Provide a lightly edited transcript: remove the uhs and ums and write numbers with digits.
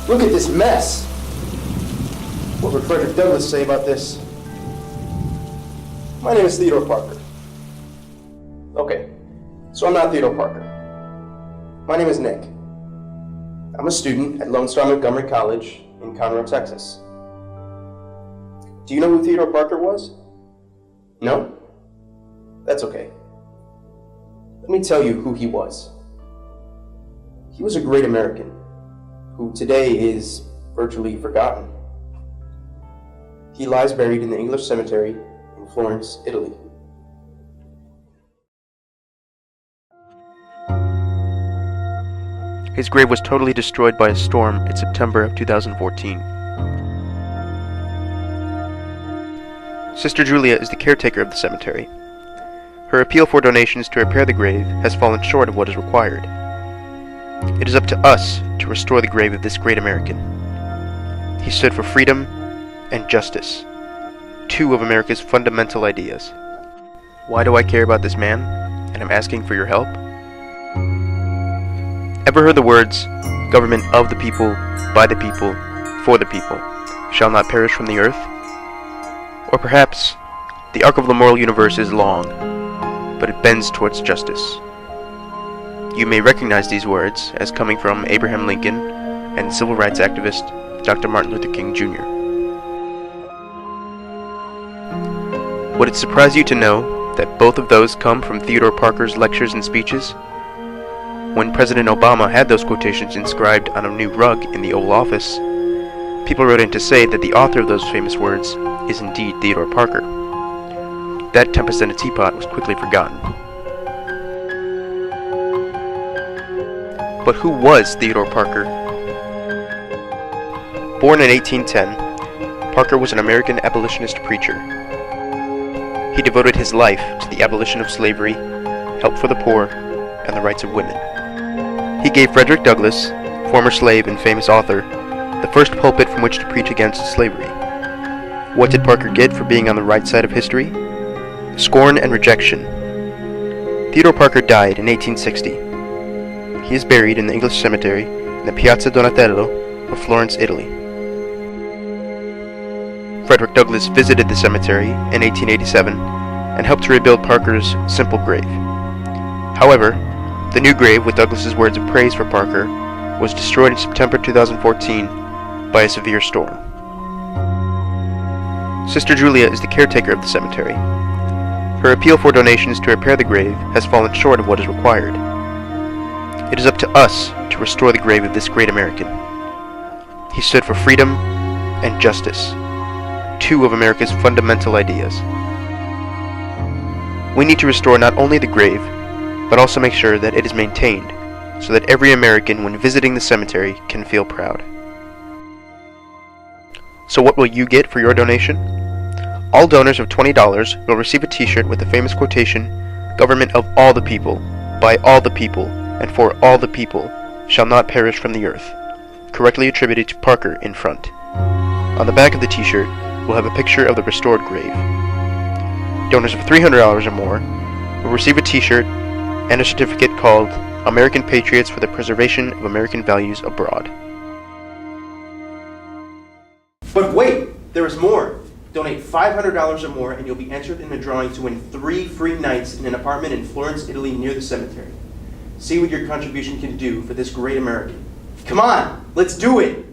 Look at this mess. What would Frederick Douglass say about this? My name is Theodore Parker. Okay, so I'm not Theodore Parker. My name is Nick. I'm a student at Lone Star Montgomery College in Conroe, Texas. Do you know who Theodore Parker was? No? That's okay. Let me tell you who he was. He was a great American who today is virtually forgotten. He lies buried in the English cemetery in Florence, Italy. His grave was totally destroyed by a storm in September of 2014. Sister Julia is the caretaker of the cemetery. Her appeal for donations to repair the grave has fallen short of what is required. It is up to us to restore the grave of this great American. He stood for freedom and justice, two of America's fundamental ideas. Why do I care about this man, and I'm asking for your help? Ever heard the words, government of the people, by the people, for the people, shall not perish from the earth? Or perhaps, the arc of the moral universe is long, but it bends towards justice. You may recognize these words as coming from Abraham Lincoln and civil rights activist Dr. Martin Luther King Jr. Would it surprise you to know that both of those come from Theodore Parker's lectures and speeches? When President Obama had those quotations inscribed on a new rug in the Oval Office, people wrote in to say that the author of those famous words is indeed Theodore Parker. That tempest in a teapot was quickly forgotten. But who was Theodore Parker? Born in 1810, Parker was an American abolitionist preacher. He devoted his life to the abolition of slavery, help for the poor, and the rights of women. He gave Frederick Douglass, former slave and famous author, the first pulpit from which to preach against slavery. What did Parker get for being on the right side of history? Scorn and rejection. Theodore Parker died in 1860. He is buried in the English cemetery in the Piazza Donatello of Florence, Italy. Frederick Douglass visited the cemetery in 1887 and helped to rebuild Parker's simple grave. However, the new grave with Douglass's words of praise for Parker was destroyed in September 2014 by a severe storm. Sister Julia is the caretaker of the cemetery. Her appeal for donations to repair the grave has fallen short of what is required. It is up to us to restore the grave of this great American. He stood for freedom and justice, two of America's fundamental ideas. We need to restore not only the grave, but also make sure that it is maintained, so that every American, when visiting the cemetery, can feel proud. So what will you get for your donation? All donors of $20 will receive a t-shirt with the famous quotation, "Government of all the people, by all the people, and for all the people, shall not perish from the earth," correctly attributed to Parker in front. On the back of the t-shirt will have a picture of the restored grave. Donors of $300 or more will receive a t-shirt and a certificate called American Patriots for the Preservation of American Values Abroad. But wait, there is more. Donate $500 or more and you'll be entered in a drawing to win 3 free nights in an apartment in Florence, Italy near the cemetery. See what your contribution can do for this great American. Come on, let's do it!